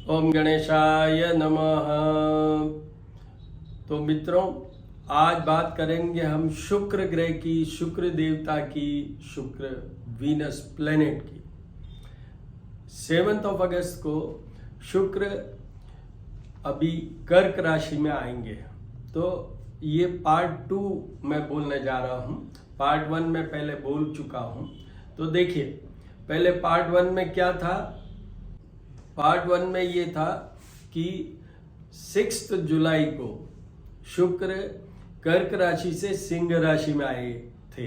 ओम गणेशाय नमः। तो मित्रों, आज बात करेंगे हम शुक्र ग्रह की, शुक्र देवता की, शुक्र वीनस प्लेनेट की। 7 अगस्त को शुक्र अभी कर्क राशि में आएंगे। तो ये पार्ट 2 मैं बोलने जा रहा हूँ। पार्ट 1 में पहले बोल चुका हूँ। तो देखिए, पहले पार्ट 1 में क्या था। पार्ट 1 में ये था कि 6 जुलाई को शुक्र कर्क राशि से सिंह राशि में आए थे।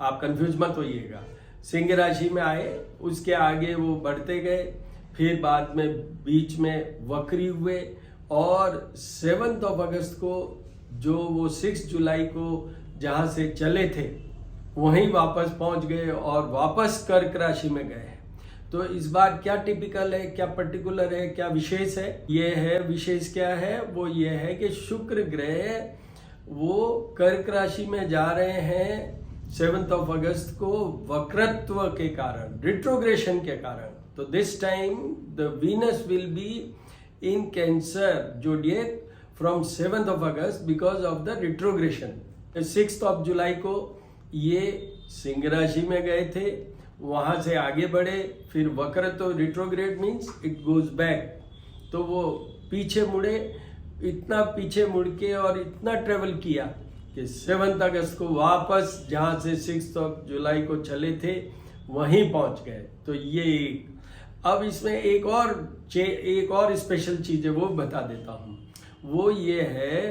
आप कंफ्यूज मत होइएगा, सिंह राशि में आए, उसके आगे वो बढ़ते गए, फिर बाद में बीच में वक्री हुए और 7 अगस्त को जो वो 6 जुलाई को जहाँ से चले थे वहीं वापस पहुंच गए और वापस कर्क राशि में गए। तो इस बार क्या टिपिकल है, क्या पर्टिकुलर है, क्या विशेष है, ये है विशेष क्या है, वो ये है कि शुक्र ग्रह वो कर्क राशि में जा रहे हैं 7 अगस्त को वक्रत्व के कारण, रिट्रोग्रेशन के कारण। तो this time the Venus will be in Cancer zodiac from 7 August because of the retrogression. 6 जुलाई को ये सिंह राशि में गए थे, वहां से आगे बढ़े, फिर वक्र, तो retrograde means it goes back. तो वो पीछे मुड़े, इतना पीछे मुड़ के और इतना ट्रेवल किया कि 7 अगस्त को वापस जहां से 6 जुलाई को चले थे वहीं पहुंच गए। तो ये अब इसमें एक और स्पेशल चीज है, वो बता देता हूं। वो ये है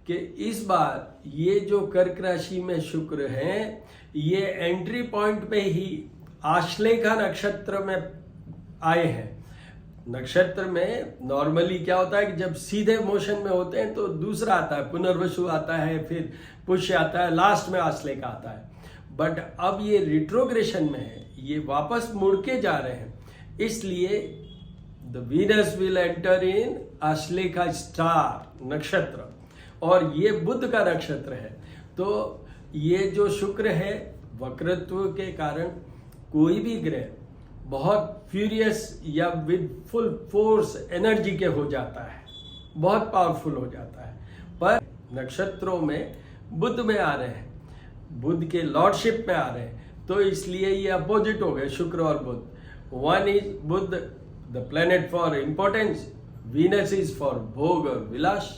कि इस बार ये जो कर्क राशि में शुक्र हैं, ये एंट्री पॉइंट पे ही आश्लेषा नक्षत्र में आए हैं। नक्षत्र में नॉर्मली क्या होता है कि जब सीधे मोशन में होते हैं तो दूसरा आता है, पुनर्वसु आता है, फिर पुष्य आता है, लास्ट में आश्लेषा आता है। बट अब ये रिट्रोग्रेशन में है, ये वापस मुड़ के जा रहे हैं, इसलिए the Venus will enter in Ashlesha star नक्षत्र, और ये बुध का नक्षत्र है। तो ये जो शुक्र है वक्रत्व के कारण कोई भी ग्रह बहुत फ्यूरियस या विद फुल फोर्स एनर्जी के हो जाता है, बहुत पावरफुल हो जाता है। पर नक्षत्रों में बुध में आ रहे हैं, बुध के लॉर्डशिप में आ रहे हैं, तो इसलिए ये अपोजिट हो गए शुक्र और बुध। One is Budh the planet for importance, Venus is for भोग और विलास।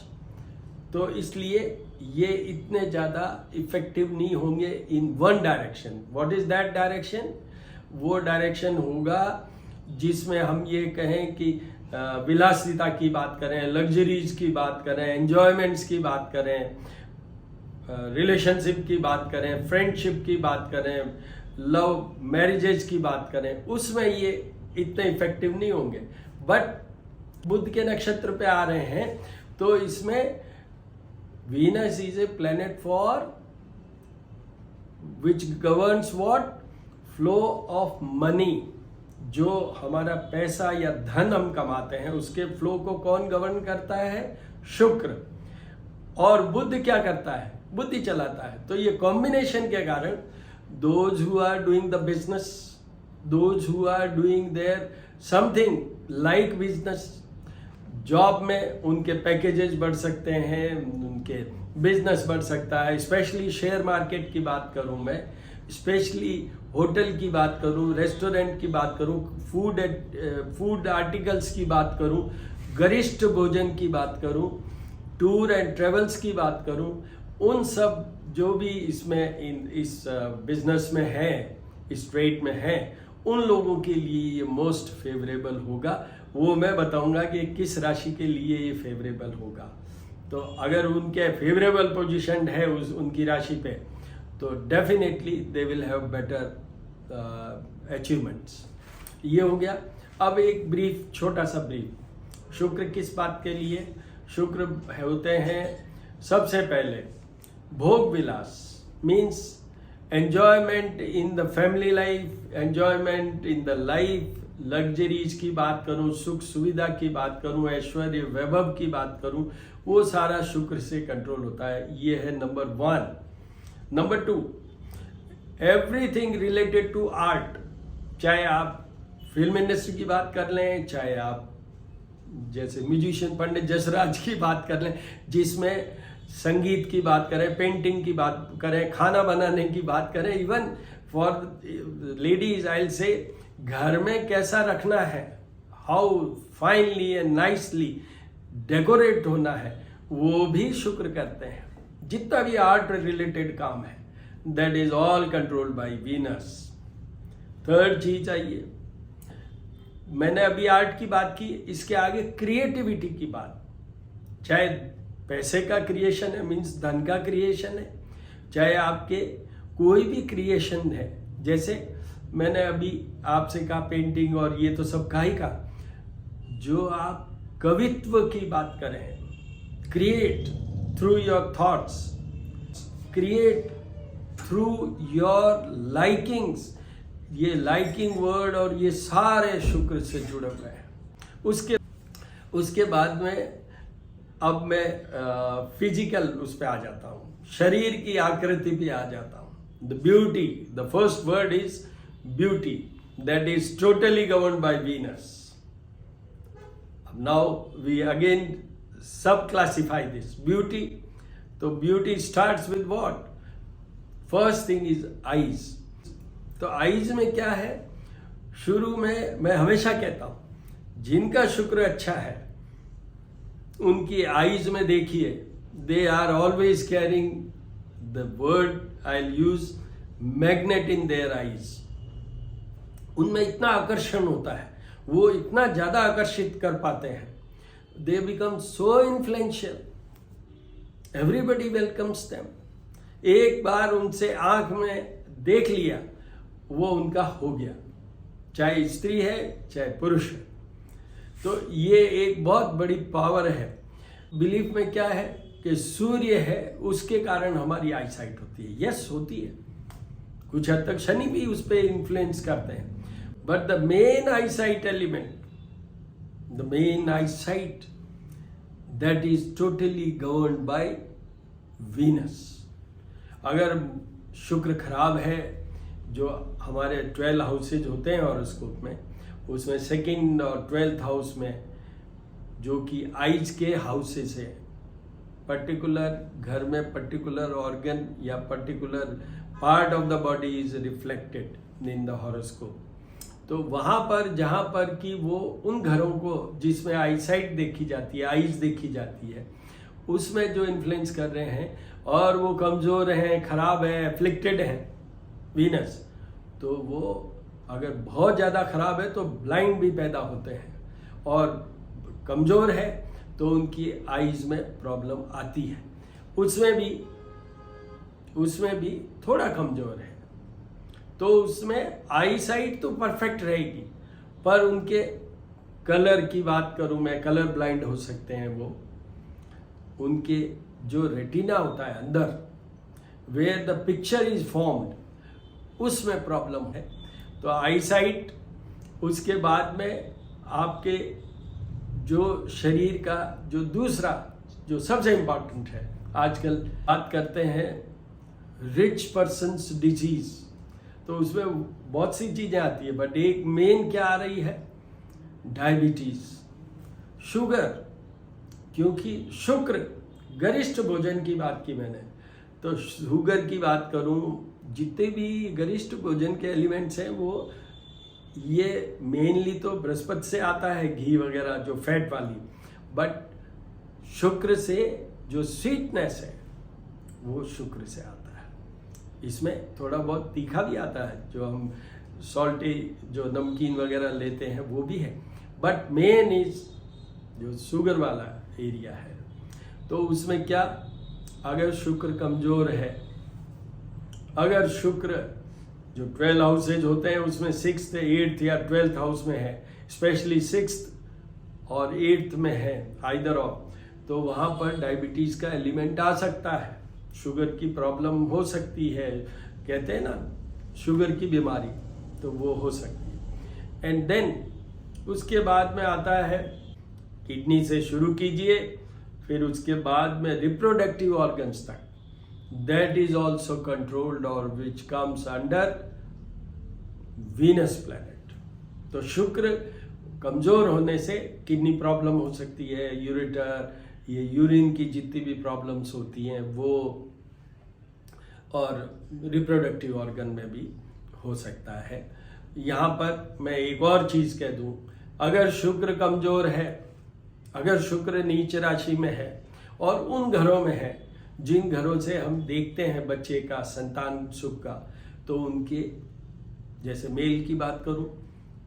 तो इसलिए ये इतने ज्यादा इफेक्टिव नहीं होंगे in one direction. What is that direction? वो डायरेक्शन होगा जिसमें हम ये कहें कि विलासिता की बात करें, लग्जरीज की बात करें, एंजॉयमेंट्स की बात करें, रिलेशनशिप की बात करें, फ्रेंडशिप की बात करें, लव मैरिजेज की बात करें, उसमें ये इतने इफेक्टिव नहीं होंगे। बट बुध के नक्षत्र पे आ रहे हैं, तो इसमें Venus is a planet for which governs what? Flow of money। जो हमारा पैसा या धन हम कमाते हैं उसके फ्लो को कौन गवर्न करता है? शुक्र। और बुध क्या करता है? बुद्धि चलाता है। तो ये कॉम्बिनेशन के कारण those who are doing the business, those who are doing their something like business, job में उनके पैकेजेस बढ़ सकते हैं, उनके बिजनेस बढ़ सकता है। स्पेशली शेयर मार्केट की बात करूं मैं, स्पेशली होटल की बात करूं, रेस्टोरेंट की बात करूं, फूड आर्टिकल्स की बात करूं, गरिष्ठ भोजन की बात करूं, टूर एंड ट्रेवल्स की बात करूं, उन सब जो भी इसमें इस बिजनेस में है, इस ट्रेड में है, उन लोगों के लिए ये मोस्ट फेवरेबल होगा। वो मैं बताऊंगा कि किस राशि के लिए ये फेवरेबल होगा। तो अगर उनके फेवरेबल पोजीशन है उनकी राशि पे, तो definitely they will have better achievements. ये हो गया। अब एक ब्रीफ, छोटा सा ब्रीफ, शुक्र किस बात के लिए? शुक्र होते हैं सबसे पहले भोग विलास, means enjoyment in the family life, enjoyment in the life, luxuries की बात करूं, सुख सुविधा की बात करूं, ऐश्वर्य वैभव की बात करूं, वो सारा शुक्र से कंट्रोल होता है। ये है number 1। Number 2, everything related to art, चाहे आप फिल्म इंडस्ट्री की बात कर लें, चाहे आप जैसे म्यूजिशियन पंडित जसराज की बात कर लें, जिसमें संगीत की बात करें, पेंटिंग की बात करें, खाना बनाने की बात करें, even for ladies I will say घर में कैसा रखना है, how finally and nicely decorate होना है, वो भी शुक्र करते हैं। जितना भी आर्ट रिलेटेड काम है, that is all controlled by Venus. Third चीज आइए, मैंने अभी आर्ट की बात की, इसके आगे क्रिएटिविटी की बात, चाहे पैसे का क्रिएशन है, मीन्स धन का क्रिएशन है, चाहे आपके कोई भी क्रिएशन है, जैसे मैंने अभी आपसे कहा पेंटिंग और ये तो सब का ही का, जो आप कवित्व की बात करें, create through your thoughts, create through your likings, ये लाइकिंग वर्ड और ये सारे शुक्र से जुड़े हुए हैं। उसके बाद में अब मैं फिजिकल उस पे आ जाता हूँ, शरीर की आकृति भी आ जाता हूँ। The beauty, the first word is beauty, that is totally governed by Venus. Now we again sub classify this beauty. तो beauty starts with what? First thing is eyes. तो आईज में क्या है? शुरू में मैं हमेशा कहता हूं, जिनका शुक्र अच्छा है उनकी आईज में देखिए, they are always carrying the word I will use magnet in their eyes. उनमें इतना आकर्षण होता है, वो इतना ज्यादा आकर्षित कर पाते हैं, they become so influential, everybody welcomes them. एक बार उनसे आंख में देख लिया, वो उनका हो गया, चाहे स्त्री है चाहे पुरुष है। तो ये एक बहुत बड़ी पावर है। बिलीफ में क्या है कि सूर्य है, उसके कारण हमारी आईसाइट होती है। यस, होती है, कुछ हद तक शनि भी उस पर इन्फ्लुएंस करते हैं, but the main eyesight element, the main eyesight, that is totally governed by Venus. अगर शुक्र खराब है, जो हमारे 12 हाउसेज होते हैं हॉरोस्कोप में, उसमें सेकंड और 12th हाउस में, जो कि आइज के हाउसेस है, पर्टिकुलर घर में पर्टिकुलर ऑर्गन या particular part of the body is reflected in the horoscope. तो वहां पर जहां पर कि वो उन घरों को जिसमें आईसाइट देखी जाती है, आइज देखी जाती है, उसमें जो इन्फ्लुएंस कर रहे हैं और वो कमजोर हैं, खराब है, एफ्लिक्टेड हैं वीनस, तो वो अगर बहुत ज़्यादा खराब है तो ब्लाइंड भी पैदा होते हैं, और कमज़ोर है तो उनकी आईज में प्रॉब्लम आती है। उसमें भी थोड़ा कमज़ोर है, तो उसमें आईसाइट तो परफेक्ट रहेगी, पर उनके कलर की बात करूं मैं, कलर ब्लाइंड हो सकते हैं वो। उनके जो रेटिना होता है अंदर, where the picture is formed, उसमें प्रॉब्लम है। तो आईसाइट, उसके बाद में आपके जो शरीर का जो दूसरा जो सबसे इम्पॉर्टेंट है, आजकल बात करते हैं रिच पर्सन्स डिजीज, तो उसमें बहुत सी चीजें आती है, बट एक मेन क्या आ रही है? Diabetes, sugar. क्योंकि शुक्र, गरिष्ठ भोजन की बात की मैंने, तो शुगर की बात करूं, जितने भी गरिष्ठ भोजन के एलिमेंट्स हैं वो ये मेनली तो बृहस्पति से आता है, घी वगैरह जो फैट वाली, बट शुक्र से जो स्वीटनेस है वो शुक्र से आता है। इसमें थोड़ा बहुत तीखा भी आता है, जो हम सॉल्टी जो नमकीन वगैरह लेते हैं वो भी है, बट मेन इज जो शुगर वाला एरिया है। तो उसमें क्या, अगर शुक्र कमजोर है, अगर शुक्र जो 12 हाउसेज होते हैं उसमें 6th, 8th या 12th हाउस में है, स्पेशली 6th और 8th में है आइदर ऑफ, तो वहाँ पर डायबिटीज का एलिमेंट आ सकता है, शुगर की प्रॉब्लम हो सकती है, कहते हैं ना शुगर की बीमारी, तो वो हो सकती है। एंड देन उसके बाद में आता है, किडनी से शुरू कीजिए, फिर उसके बाद में रिप्रोडक्टिव ऑर्गन्स तक, that is also controlled or which comes under Venus planet। तो शुक्र कमज़ोर होने से किडनी प्रॉब्लम हो सकती है, यूरेटर, ये यूरिन की जितनी भी प्रॉब्लम्स होती हैं वो, और रिप्रोडक्टिव ऑर्गन में भी हो सकता है। यहाँ पर मैं एक और चीज़ कह दूँ, अगर शुक्र कमज़ोर है, अगर शुक्र नीच राशि में है और उन घरों में है जिन घरों से हम देखते हैं बच्चे का, संतान सुख का, तो उनके, जैसे मेल की बात करूं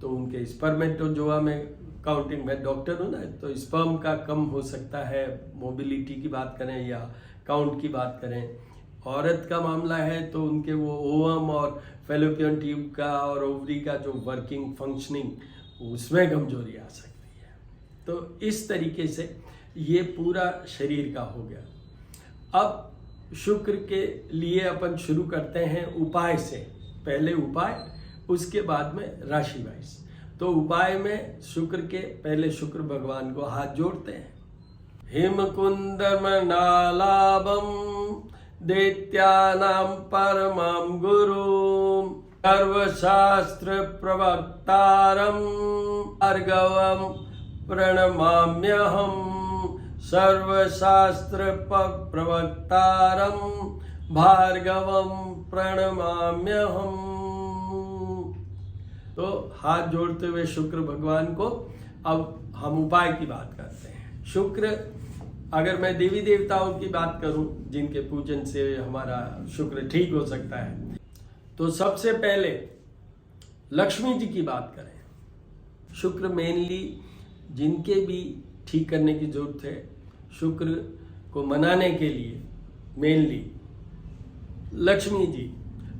तो उनके स्पर्मेटोजोआ में काउंटिंग, में डॉक्टर हूं ना, तो स्पर्म का कम हो सकता है, मोबिलिटी की बात करें या काउंट की बात करें। औरत का मामला है तो उनके वो ओवम और फेलोपियन ट्यूब का और ओवरी का जो वर्किंग फंक्शनिंग, उसमें कमजोरी आ सकती है। तो इस तरीके से ये पूरा शरीर का हो गया। अब शुक्र के लिए अपन शुरू करते हैं उपाय से, पहले उपाय, उसके बाद में राशि वाइज। तो उपाय में शुक्र के पहले शुक्र भगवान को हाथ जोड़ते हैं। हिमकुंदम नालाभम दैत्यानां परमं गुरुं सर्वशास्त्र प्रवक्तारं भार्गवं प्रणमाम्यहम्। सर्वशास्त्र प्रवक्तारं भार्गवं प्रणमाम्यहम्। तो हाथ जोड़ते हुए शुक्र भगवान को अब हम उपाय की बात करते हैं। शुक्र, अगर मैं देवी देवताओं की बात करूं जिनके पूजन से हमारा शुक्र ठीक हो सकता है, तो सबसे पहले लक्ष्मी जी की बात करें। शुक्र मेनली जिनके भी ठीक करने की जरूरत है, शुक्र को मनाने के लिए मेनली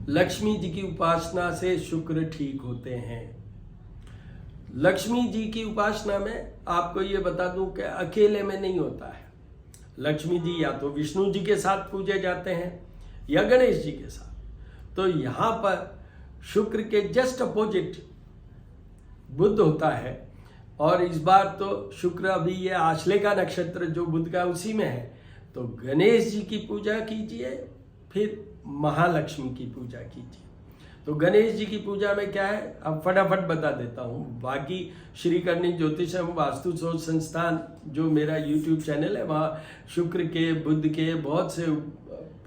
लक्ष्मी जी की उपासना से शुक्र ठीक होते हैं। लक्ष्मी जी की उपासना में आपको ये बता दूं कि अकेले में नहीं होता है। लक्ष्मी जी या तो विष्णु जी के साथ पूजे जाते हैं या गणेश जी के साथ। तो यहाँ पर शुक्र के जस्ट अपोजिट बुध होता है, और इस बार तो शुक्र अभी ये आश्ले का नक्षत्र जो बुध का उसी में है। तो गणेश जी की पूजा कीजिए, फिर महालक्ष्मी की पूजा कीजिए। तो गणेश जी की पूजा में क्या है, अब फटाफट बता देता हूँ। बाकी श्री करणी ज्योतिष एवं वास्तु शोध संस्थान जो मेरा YouTube चैनल है, वहाँ शुक्र के, बुध के बहुत से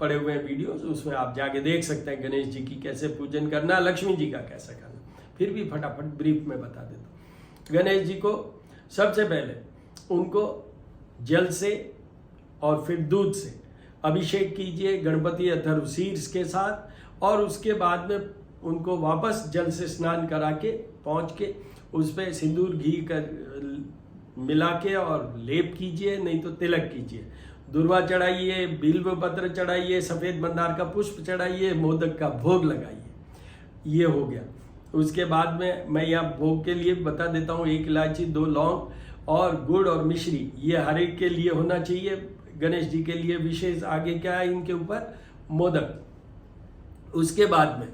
पड़े हुए हैं वीडियोस, उसमें आप जाके देख सकते हैं गणेश जी की कैसे पूजन करना, लक्ष्मी जी का कैसे करना। फिर भी फटाफट ब्रीफ में बता देता हूँ। गणेश जी को सबसे पहले उनको जल से और फिर दूध से अभिषेक कीजिए गणपति अथर्वशीर्ष के साथ, और उसके बाद में उनको वापस जल से स्नान करा के पहुँच के उस पर सिंदूर घी कर मिला के और लेप कीजिए, नहीं तो तिलक कीजिए। दुर्वा चढ़ाइए, बिल्व पत्र चढ़ाइए, सफ़ेद मंदार का पुष्प चढ़ाइए, मोदक का भोग लगाइए। ये हो गया। उसके बाद में मैं यहाँ भोग के लिए बता देता हूँ, 1 इलायची, 2 लौंग और गुड़ और मिश्री, ये हर एक के लिए होना चाहिए। गणेश जी के लिए विशेष आगे क्या है, इनके ऊपर मोदक। उसके बाद में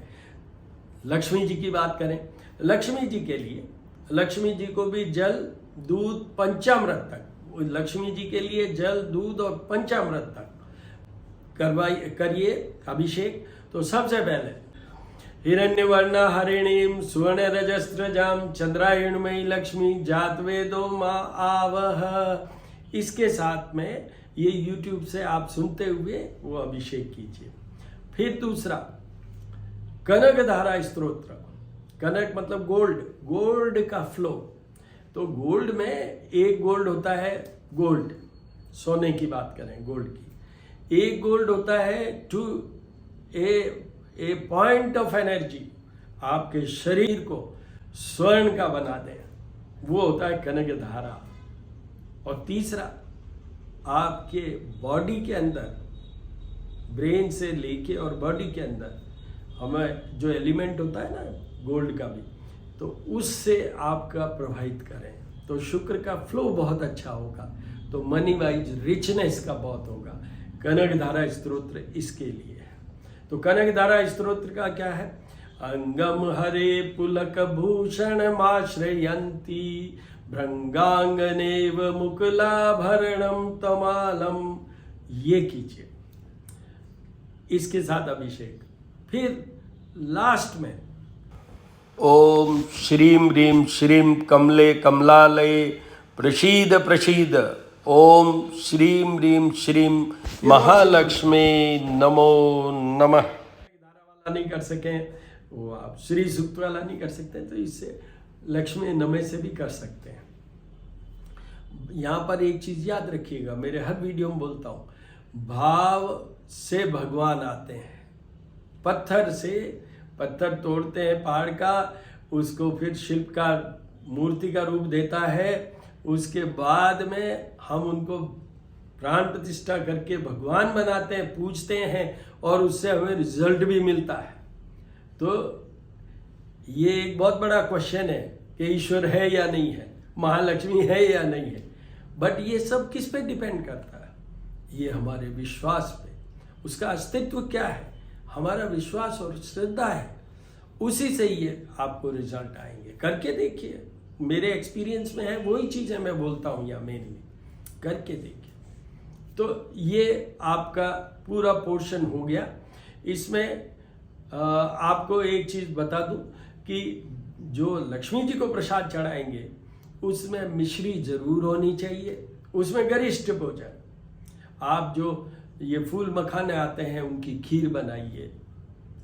लक्ष्मी जी की बात करें। लक्ष्मी जी के लिए, लक्ष्मी जी को भी जल, दूध, पंचामृत तक, लक्ष्मी जी के लिए जल, दूध और पंचामृत तक करिए अभिषेक। तो सबसे पहले हिरण्यवर्ण हरिणीम सुवर्ण रजस्रजाम चंद्रायणमयी लक्ष्मी जातवेदो माँ आवह, इसके साथ में ये YouTube से आप सुनते हुए वो अभिषेक कीजिए। फिर दूसरा कनक धारा स्तोत्र। कनक मतलब गोल्ड, गोल्ड का फ्लो। तो गोल्ड में एक गोल्ड होता है, गोल्ड सोने की बात करें गोल्ड की, एक गोल्ड होता है to a point of energy, आपके शरीर को स्वर्ण का बना दें, वो होता है कनक धारा। और तीसरा, आपके बॉडी के अंदर, ब्रेन से लेके और बॉडी के अंदर हमें जो एलिमेंट होता है ना गोल्ड का भी, तो उससे आपका प्रभावित करें तो शुक्र का फ्लो बहुत अच्छा होगा, तो मनी वाइज रिचनेस का बहुत होगा। कनक धारा स्तोत्र इसके लिए है। तो कनक धारा स्तोत्र का क्या है, अंगम हरे पुलक भूषण माश्रयंती भृंगांगनेव मुकुलाभरणम तमालम, ये कीजिए, इसके साथ अभिषेक। फिर लास्ट में ओम श्रीं ह्रीं श्रीं कमले कमलालये प्रसीद प्रसीद। ओम श्रीं ह्रीं श्रीं महालक्ष्मी नमो नमः। धारा वाला नहीं कर सकें, वो आप श्री सूक्त वाला नहीं कर सकते, तो इससे लक्ष्मी नमे से भी कर सकते हैं। यहाँ पर एक चीज याद रखिएगा, मेरे हर वीडियो में बोलता हूँ, भाव से भगवान आते हैं। पत्थर से, पत्थर तोड़ते हैं पहाड़ का, उसको फिर शिल्पकार मूर्ति का रूप देता है, उसके बाद में हम उनको प्राण प्रतिष्ठा करके भगवान बनाते हैं, पूजते हैं, और उससे हमें रिजल्ट भी मिलता है। तो ये एक बहुत बड़ा क्वेश्चन है कि ईश्वर है या नहीं है, महालक्ष्मी है या नहीं है, बट ये सब किस पे डिपेंड करता है? ये हमारे विश्वास पे। उसका अस्तित्व क्या है? हमारा विश्वास और श्रद्धा है, उसी से ये आपको रिजल्ट आएंगे। करके देखिए, मेरे एक्सपीरियंस में है, वही चीज़ें मैं बोलता हूँ या मेनली करके देखिए। तो ये आपका पूरा पोर्शन हो गया। इसमें आपको एक चीज़ बता दूं कि जो लक्ष्मी जी को प्रसाद चढ़ाएंगे उसमें मिश्री जरूर होनी चाहिए, उसमें गरिष्ठ भोजन। आप जो ये फूल मखाने आते हैं उनकी खीर बनाइए,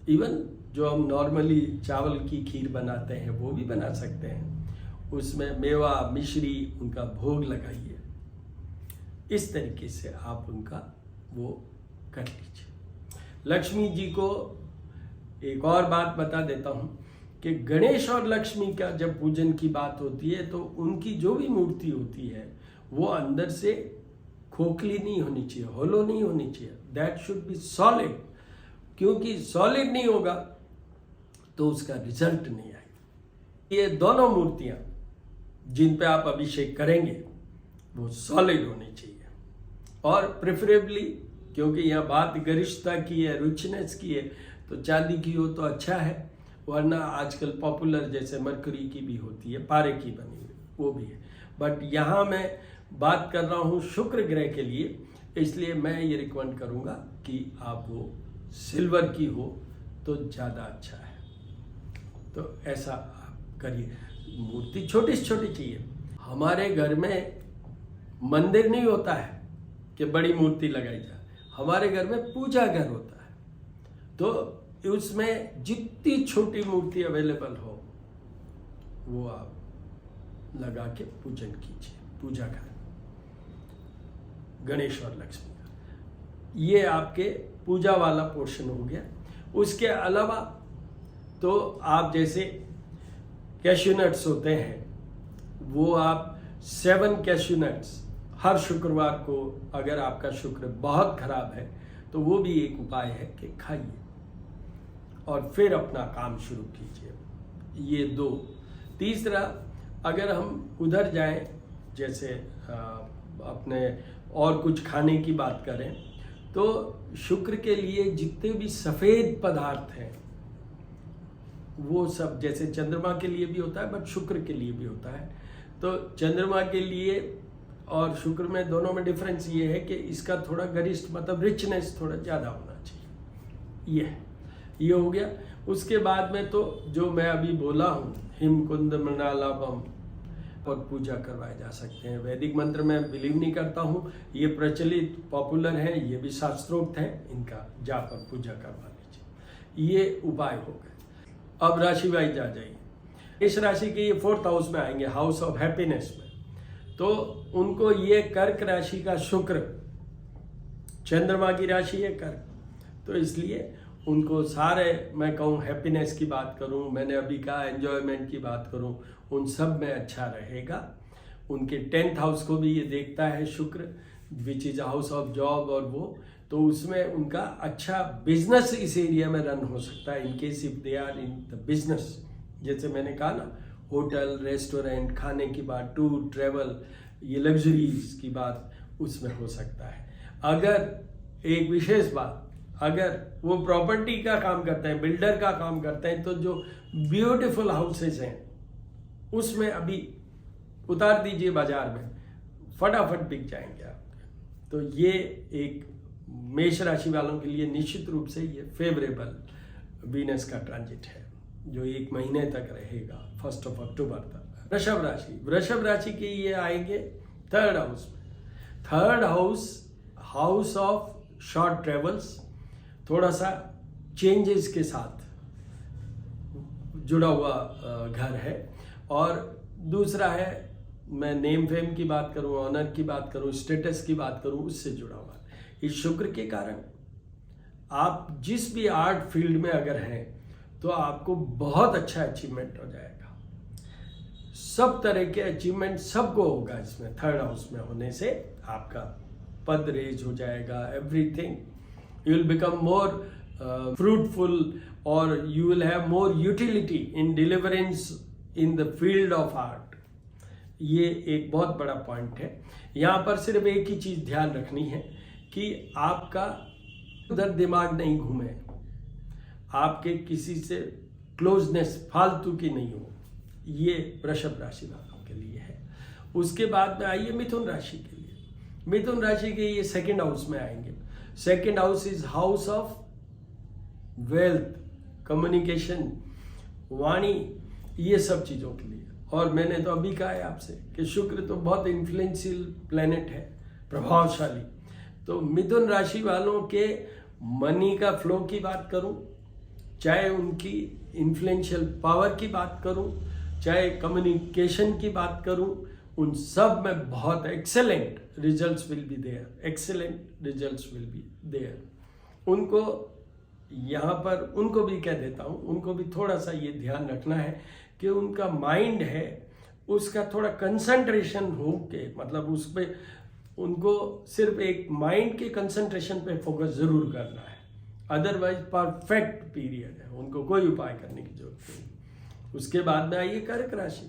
इवन जो हम नॉर्मली चावल की खीर बनाते हैं वो भी बना सकते हैं, उसमें मेवा मिश्री उनका भोग लगाइए। इस तरीके से आप उनका वो कर लीजिए। लक्ष्मी जी को एक और बात बता देता हूँ कि गणेश और लक्ष्मी का जब पूजन की बात होती है तो उनकी जो भी मूर्ति होती है वो अंदर से खोखली नहीं होनी चाहिए, होलो नहीं होनी चाहिए, दैट शुड बी सॉलिड। क्योंकि सॉलिड नहीं होगा तो उसका रिजल्ट नहीं आएगा। ये दोनों मूर्तियां जिन पे आप अभिषेक करेंगे वो सॉलिड होनी चाहिए, और प्रेफरेबली, क्योंकि यह बात गरिष्ठता की है, रिचनेस की है, तो चांदी की हो तो अच्छा है, वरना आजकल पॉपुलर जैसे मरकरी की भी होती है, पारे की बनी हुई, वो भी है। बट यहाँ मैं बात कर रहा हूँ शुक्र ग्रह के लिए, इसलिए मैं ये रिकमेंड करूँगा कि आप वो सिल्वर की हो तो ज़्यादा अच्छा है। तो ऐसा आप करिए। मूर्ति छोटी से छोटी चाहिए। हमारे घर में मंदिर नहीं होता है कि बड़ी मूर्ति लगाई जाए, हमारे घर में पूजा घर होता है, तो उसमें जितनी छोटी मूर्ति अवेलेबल हो वो आप लगा के पूजन कीजिए। पूजा घर गणेश और लक्ष्मी का, ये आपके पूजा वाला पोर्शन हो गया। उसके अलावा तो आप जैसे कैश्यू नट्स होते हैं, वो आप 7 कैश्यू नट्स हर शुक्रवार को, अगर आपका शुक्र बहुत खराब है तो वो भी एक उपाय है कि खाइए और फिर अपना काम शुरू कीजिए। ये 2। तीसरा, अगर हम उधर जाएं, जैसे अपने और कुछ खाने की बात करें, तो शुक्र के लिए जितने भी सफ़ेद पदार्थ हैं वो सब, जैसे चंद्रमा के लिए भी होता है बट शुक्र के लिए भी होता है, तो चंद्रमा के लिए और शुक्र में दोनों में डिफरेंस ये है कि इसका थोड़ा गरिष्ठ मतलब रिचनेस थोड़ा ज़्यादा होना चाहिए। ये हो गया। उसके बाद में तो जो मैं अभी बोला हूँ, हिमकुंद मृणालाभम और पूजा करवाए जा सकते हैं। वैदिक मंत्र में बिलीव नहीं करता हूँ, ये प्रचलित पॉपुलर है, ये भी शास्त्रोक्त है, इनका जाकर पूजा करवा लीजिए। ये उपाय हो गए। अब राशि वाइज आ जाइए। इस राशि के ये 4th हाउस में आएंगे, हाउस ऑफ हैप्पीनेस में, तो उनको ये कर्क राशि का शुक्र, चंद्रमा की राशि है कर्क, तो इसलिए उनको सारे, मैं कहूँ हैप्पीनेस की बात करूँ, मैंने अभी कहा एंजॉयमेंट की बात करूँ, उन सब में अच्छा रहेगा। उनके 10th हाउस को भी ये देखता है शुक्र, which is house of job, और वो तो उसमें उनका अच्छा बिजनेस इस एरिया में रन हो सकता है, in case if they are in the business. जैसे मैंने कहा ना, होटल, रेस्टोरेंट, खाने की बात, टूर, ट्रेवल, ये लग्जरीज की बात उसमें हो सकता है। अगर एक विशेष बात, अगर वो प्रॉपर्टी का काम करते हैं, बिल्डर का काम करते हैं, तो जो ब्यूटीफुल हाउसेस हैं उसमें अभी उतार दीजिए बाजार में, फटाफट बिक जाएंगे आपके। तो ये एक मेष राशि वालों के लिए निश्चित रूप से ये फेवरेबल वीनस का ट्रांजिट है। जो 1 महीने तक रहेगा 1 अक्टूबर तक। वृषभ राशि के ये आएंगे 3rd हाउस में। 3rd house of short travels, थोड़ा सा चेंजेस के साथ जुड़ा हुआ घर है। और दूसरा है, मैं नेम फेम की बात करूं, ऑनर की बात करूं, स्टेटस की बात करूं, उससे जुड़ा हुआ। इस शुक्र के कारण आप जिस भी आर्ट फील्ड में अगर हैं तो आपको बहुत अच्छा अचीवमेंट हो जाएगा। सब तरह के अचीवमेंट सबको होगा इसमें। 3rd हाउस में होने से आपका पद रेज हो जाएगा, everything you will become more fruitful और you will have more utility in deliverance in the field of art. ये एक बहुत बड़ा पॉइंट है। यहाँ पर सिर्फ एक ही चीज ध्यान रखनी है कि आपका उधर दिमाग नहीं घूमे, आपके किसी से क्लोजनेस फालतू की नहीं हो। ये वृषभ राशि वालों के लिए है। उसके बाद में आइए मिथुन राशि के लिए। मिथुन राशि के ये 2nd हाउस में आएंगे। 2nd house is house of wealth, communication, वाणी, ये सब चीजों के लिए। और मैंने तो अभी कहा है आपसे कि शुक्र तो बहुत इन्फ्लुएंशियल प्लेनेट है, प्रभावशाली। तो मिथुन राशि वालों के मनी का फ्लो की बात करूं, चाहे उनकी इन्फ्लुएंशियल पावर की बात करूं, चाहे कम्युनिकेशन की बात करूं, उन सब में बहुत excellent results will be there. Excellent results will be there. उनको यहाँ पर उनको भी कह देता हूँ, उनको भी थोड़ा सा ये ध्यान रखना है कि उनका माइंड है उसका थोड़ा कंसंट्रेशन हो के, मतलब उस पर उनको सिर्फ एक माइंड के कंसंट्रेशन पे फोकस जरूर करना है। अदरवाइज परफेक्ट पीरियड है, उनको कोई उपाय करने की जरूरत नहीं। उसके बाद में आइए कर्क राशि।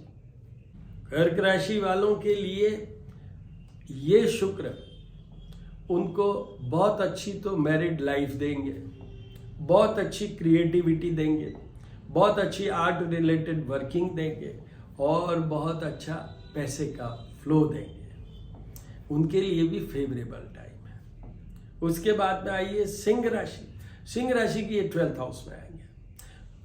कर्क राशि वालों के लिए ये शुक्र उनको बहुत अच्छी तो मैरिड लाइफ देंगे, बहुत अच्छी क्रिएटिविटी देंगे, बहुत अच्छी आर्ट रिलेटेड वर्किंग देंगे और बहुत अच्छा पैसे का फ्लो देंगे। उनके लिए भी फेवरेबल टाइम है। उसके बाद में आइए सिंह राशि। सिंह राशि की ये 12th हाउस में आएंगे,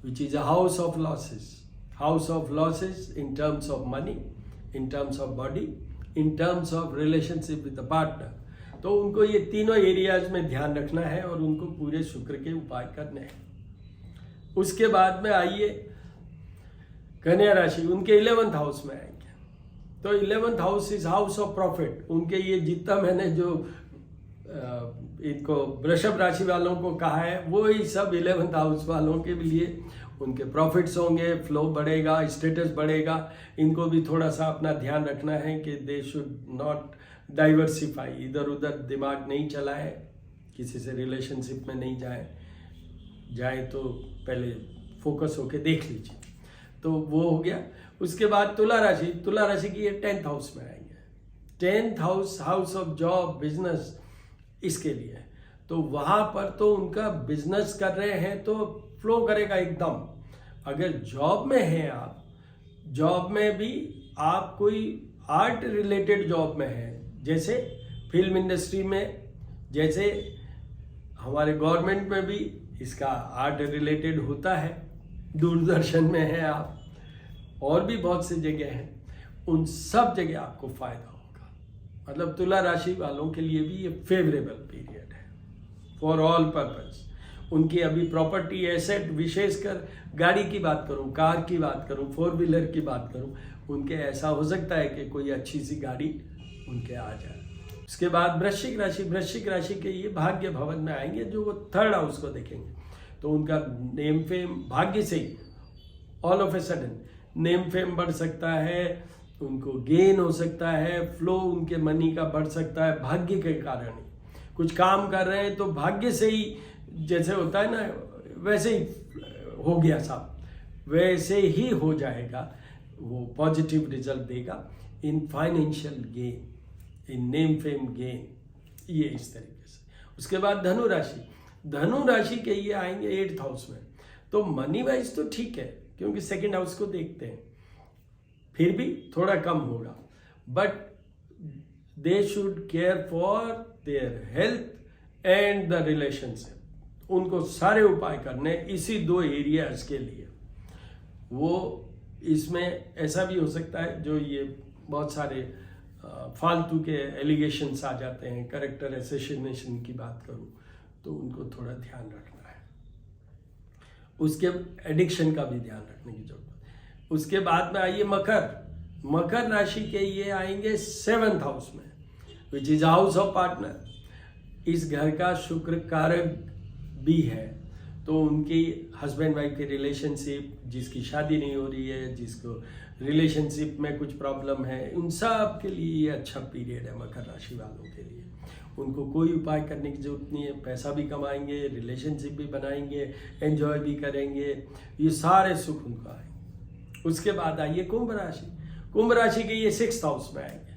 which is a house of losses. House of losses in terms of money, in terms of body, in terms of relationship with the partner. तो उनको ये तीनों एरियाज में ध्यान रखना है और उनको पूरे शुक्र के उपाय करने हैं। उसके बाद में आइए कन्या राशि, उनके 11th हाउस में आएंगे। तो 11th house is house of profit. उनके ये जितना मैंने जो इनको वृषभ राशि वालों को कहा है वो ही सब 11th हाउस वालों के लिए उनके प्रॉफिट्स होंगे, फ्लो बढ़ेगा, स्टेटस बढ़ेगा। इनको भी थोड़ा सा अपना ध्यान रखना है कि दे शुड नॉट डाइवर्सिफाई, इधर उधर दिमाग नहीं चलाए, किसी से रिलेशनशिप में नहीं जाए तो पहले फोकस होके देख लीजिए। तो वो हो गया। उसके बाद तुला राशि की ये 10th हाउस में आएंगे। 10th house, house of job, business, इसके लिए। तो वहां पर तो उनका बिजनेस कर रहे हैं तो फ्लो करेगा एकदम। अगर जॉब में हैं आप, जॉब में भी आप कोई आर्ट रिलेटेड जॉब में हैं, जैसे फिल्म इंडस्ट्री में, जैसे हमारे गवर्नमेंट में भी इसका आर्ट रिलेटेड होता है, दूरदर्शन में है आप, और भी बहुत सी जगह हैं, उन सब जगह आपको फायदा होगा। मतलब तुला राशि वालों के लिए भी ये फेवरेबल पीरियड है फॉर ऑल पर्पज। उनकी अभी प्रॉपर्टी एसेट, विशेषकर गाड़ी की बात करूं, कार की बात करूं, 4 व्हीलर की बात करूं, उनके ऐसा हो सकता है कि कोई अच्छी सी गाड़ी उनके आ जाए। उसके बाद वृश्चिक राशि के ये भाग्य भवन में आएंगे, जो वो 3rd हाउस को देखेंगे। तो उनका नेम फेम भाग्य से ही all of a sudden name fame बढ़ सकता है, उनको गेन हो सकता है, फ्लो उनके मनी का बढ़ सकता है भाग्य के कारण ही। कुछ काम कर रहे हैं तो भाग्य से ही, जैसे होता है ना, वैसे ही हो गया साहब, वैसे ही हो जाएगा। वो पॉजिटिव रिजल्ट देगा in financial gain, in name fame gain, ये इस तरीके से। उसके बाद धनु राशि के ये आएंगे 8th हाउस में। तो मनी वाइज तो ठीक है, क्योंकि 2nd हाउस को देखते हैं, फिर भी थोड़ा कम होगा, but they should care for their health and the relationship. उनको सारे उपाय करने इसी 2 एरियाज के लिए। वो इसमें ऐसा भी हो सकता है जो ये बहुत सारे फालतू के एलिगेशंस आ जाते हैं, कैरेक्टर असैसिनेशन की बात करूं तो उनको थोड़ा ध्यान रखना है। उसके एडिक्शन का भी ध्यान रखने की जरूरत है। उसके बाद में आइए मकर राशि के ये आएंगे 7th हाउस में, which is house of partner. इस घर का शुक्र कारक भी है, तो उनकी हस्बैंड वाइफ की रिलेशनशिप, जिसकी शादी नहीं हो रही है, जिसको रिलेशनशिप में कुछ प्रॉब्लम है, उन सब के लिए ये अच्छा पीरियड है मकर राशि वालों के लिए। उनको कोई उपाय करने की जरूरत नहीं है, पैसा भी कमाएंगे, रिलेशनशिप भी बनाएंगे, एंजॉय भी करेंगे, ये सारे सुख उनको आएंगे। उसके बाद आइए कुंभ राशि के ये 6th हाउस में आएंगे।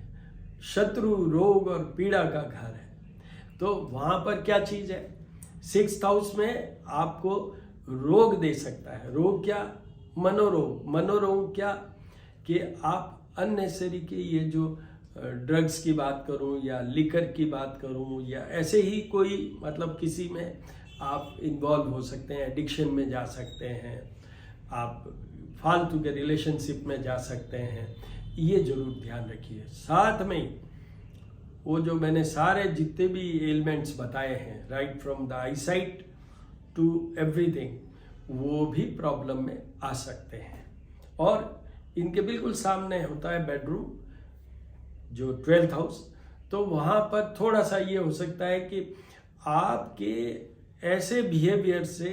शत्रु, रोग और पीड़ा का घर है, तो वहां पर क्या चीज है, 6th हाउस में आपको रोग दे सकता है। रोग क्या, मनोरोग क्या, कि आप अननेसेसरी के ये जो ड्रग्स की बात करूं या लिकर की बात करूं या ऐसे ही कोई मतलब किसी में आप इन्वॉल्व हो सकते हैं, एडिक्शन में जा सकते हैं, आप फालतू के रिलेशनशिप में जा सकते हैं, ये जरूर ध्यान रखिए। साथ में वो जो मैंने सारे जितने भी एलिमेंट्स बताए हैं, right from the eyesight to everything, वो भी प्रॉब्लम में आ सकते हैं। और इनके बिल्कुल सामने होता है बेडरूम, जो 12th हाउस, तो वहां पर थोड़ा सा ये हो सकता है कि आपके ऐसे बिहेवियर से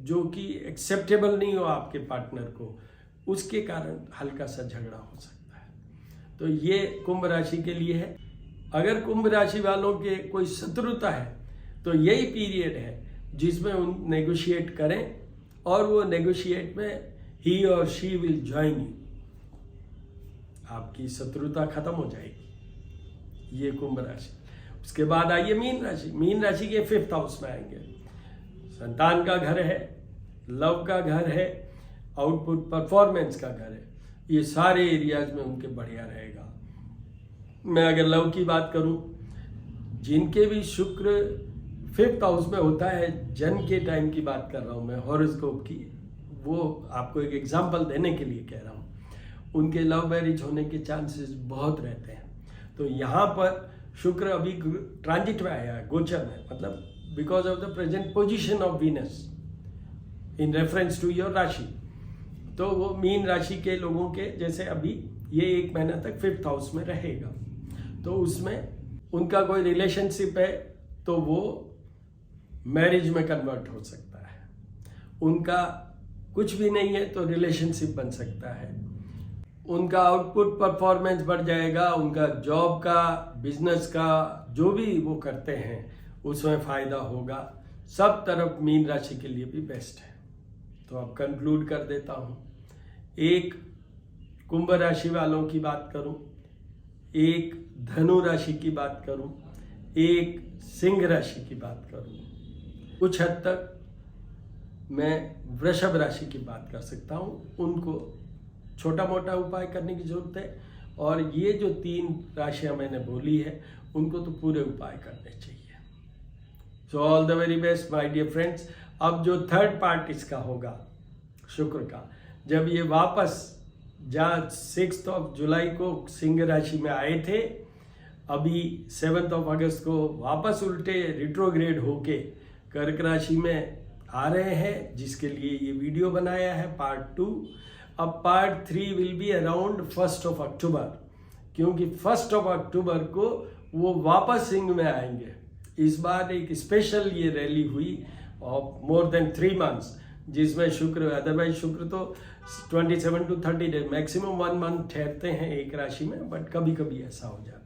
जो कि एक्सेप्टेबल नहीं हो आपके पार्टनर को, उसके कारण हल्का सा झगड़ा हो सकता है। तो ये कुंभ राशि के लिए है। अगर कुंभ राशि वालों के कोई शत्रुता है तो यही पीरियड है जिसमें उन नेगोशिएट करें, और वो नेगोशिएट में ही और शी विल ज्वाइन यू, आपकी शत्रुता खत्म हो जाएगी। ये कुंभ राशि। उसके बाद आइए मीन राशि के 5th हाउस में आएंगे। संतान का घर है, लव का घर है, आउटपुट परफॉर्मेंस का घर है, ये सारे एरियाज में उनके बढ़िया रहेगा। मैं अगर लव की बात करूं, जिनके भी शुक्र 5th हाउस में होता है, जन्म के टाइम की बात कर रहा हूं मैं, हॉरोस्कोप की, वो आपको एक एग्जांपल देने के लिए कह रहा हूं, उनके लव मैरिज होने के चांसेस बहुत रहते हैं। तो यहाँ पर शुक्र अभी ट्रांजिट में आया है, गोचर में, मतलब because of the present position of Venus in reference to your राशि। तो वो मीन राशि के लोगों के जैसे अभी ये 1 महीना तक 5th हाउस में रहेगा, तो उसमें उनका कोई रिलेशनशिप है तो वो मैरिज में कन्वर्ट हो सकता है। उनका कुछ भी नहीं है तो रिलेशनशिप बन सकता है। उनका आउटपुट परफॉर्मेंस बढ़ जाएगा, उनका जॉब का, बिजनेस का, जो भी वो करते हैं उसमें फायदा होगा। सब तरफ मीन राशि के लिए भी बेस्ट है। तो अब कंक्लूड कर देता हूं। एक कुंभ राशि वालों की बात करूं, एक धनु राशि की बात करूं, एक सिंह राशि की बात करूं, कुछ हद तक मैं वृषभ राशि की बात कर सकता हूं। उनको छोटा मोटा उपाय करने की जरूरत है, और ये जो 3 राशियां मैंने बोली है उनको तो पूरे उपाय करने चाहिए। So all the very best my dear friends. अब जो 3rd पार्ट इसका होगा शुक्र का, जब ये वापस जहाँ 6 जुलाई को सिंह राशि में आए थे, अभी 7 अगस्त को वापस उल्टे रिट्रोग्रेड होके कर्क राशि में आ रहे हैं, जिसके लिए ये वीडियो बनाया है पार्ट 2। अब पार्ट 3 विल बी अराउंड 1 अक्टूबर, क्योंकि 1 अक्टूबर को वो वापस सिंह में आएंगे। इस बार एक स्पेशल ये रैली हुई ऑफ मोर देन 3 मंथ्स, जिसमें शुक्र, अदरवाइज शुक्र तो 27 to 30 डेज मैक्सिमम 1 मंथ ठहरते हैं एक राशि में, बट कभी कभी ऐसा हो जाता है।